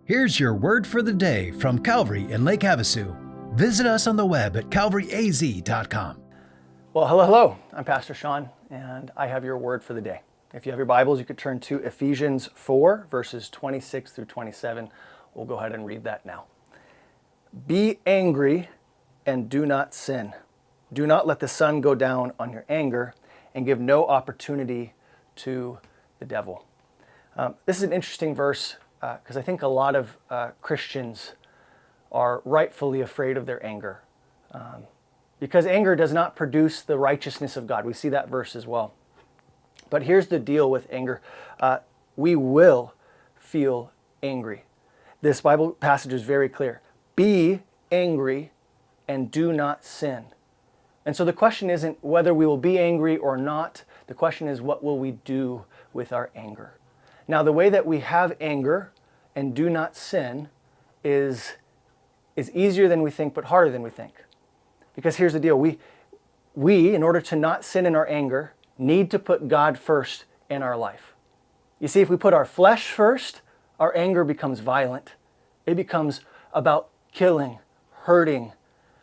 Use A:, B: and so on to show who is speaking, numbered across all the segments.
A: Here's your word for the day from Calvary in Lake Havasu. Visit us on the web at calvaryaz.com.
B: Well, hello. I'm Pastor Shawn, and I have your word for the day. If you have your Bibles, you could turn to Ephesians 4, verses 26 through 27. We'll go ahead and read that now. Be angry and do not sin. Do not let the sun go down on your anger, and give no opportunity to the devil. This is an interesting verse because I think a lot of Christians are rightfully afraid of their anger. Because anger does not produce the righteousness of God. We see that verse as well. But here's the deal with anger. We will feel angry. This Bible passage is very clear. Be angry and do not sin. And so the question isn't whether we will be angry or not. The question is, what will we do with our anger? Now, the way that we have anger and do not sin is easier than we think, but harder than we think. Because here's the deal. We, in order to not sin in our anger, need to put God first in our life. You see, if we put our flesh first, our anger becomes violent. It becomes about killing, hurting,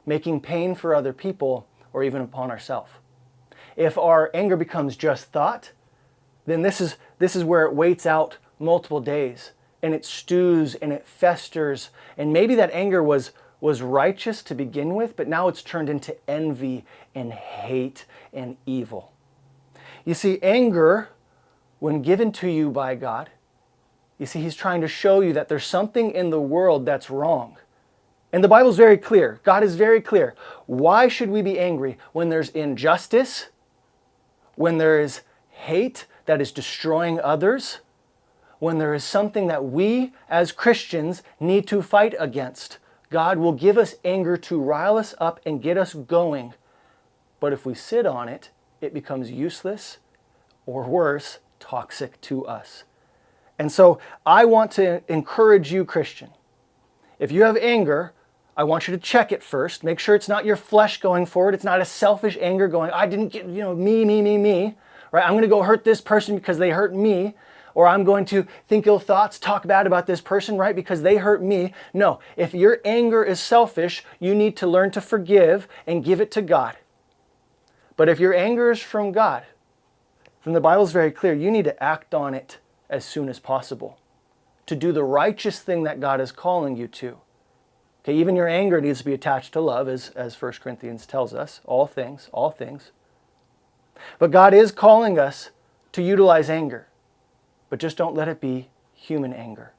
B: making pain for other people, or even upon ourselves. If our anger becomes just thought, then this is where it waits out multiple days, and it stews and it festers, and maybe that anger was righteous to begin with, but now it's turned into envy and hate and evil. You see, anger, when given to you by God, you see, He's trying to show you that there's something in the world that's wrong. And the Bible's very clear. God is very clear. Why should we be angry when there's injustice, when there is hate that is destroying others, when there is something that we as Christians need to fight against? God will give us anger to rile us up and get us going. But if we sit on it, it becomes useless, or worse, toxic to us. And so I want to encourage you, Christian. If you have anger, I want you to check it first. Make sure it's not your flesh going forward. It's not a selfish anger going, I didn't get, me, right? I'm going to go hurt this person because they hurt me. Or I'm going to think ill thoughts, talk bad about this person, right? Because they hurt me. No, if your anger is selfish, you need to learn to forgive and give it to God. But if your anger is from God, then the Bible is very clear. You need to act on it as soon as possible to do the righteous thing that God is calling you to. Okay, even your anger needs to be attached to love, as 1 Corinthians tells us. All things. But God is calling us to utilize anger. But just don't let it be human anger,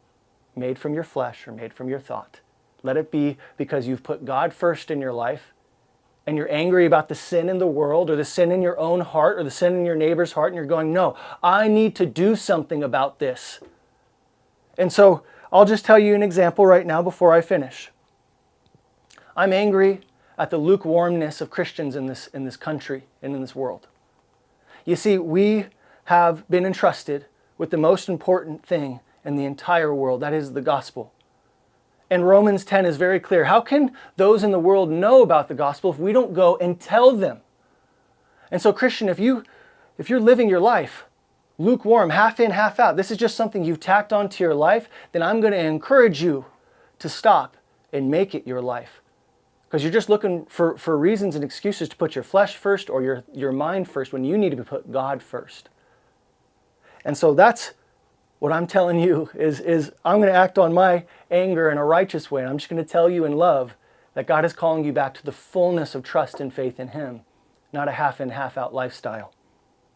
B: made from your flesh or made from your thought. Let it be because you've put God first in your life, and you're angry about the sin in the world or the sin in your own heart or the sin in your neighbor's heart, and you're going, no, I need to do something about this. And so I'll just tell you an example right now before I finish. I'm angry at the lukewarmness of Christians in this country and in this world. You see, we have been entrusted with the most important thing in the entire world, that is the gospel. And Romans 10 is very clear. How can those in the world know about the gospel if we don't go and tell them? And so, Christian, if you're living your life lukewarm, half in, half out, this is just something you've tacked onto your life, then I'm going to encourage you to stop and make it your life. Because you're just looking for reasons and excuses to put your flesh first or your mind first when you need to put God first. And so that's what I'm telling you is I'm going to act on my anger in a righteous way. And I'm just going to tell you in love that God is calling you back to the fullness of trust and faith in Him, not a half in, half out lifestyle.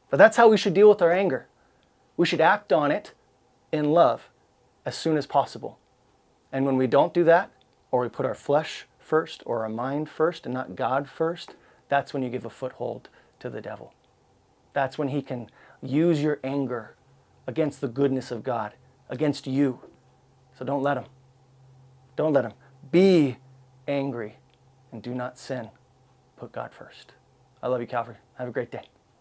B: But that's how we should deal with our anger. We should act on it in love as soon as possible. And when we don't do that, or we put our flesh first or our mind first and not God first, that's when you give a foothold to the devil. That's when he can use your anger against the goodness of God, against you. So don't let him. Don't let him. Be angry and do not sin. Put God first. I love you, Calvary. Have a great day.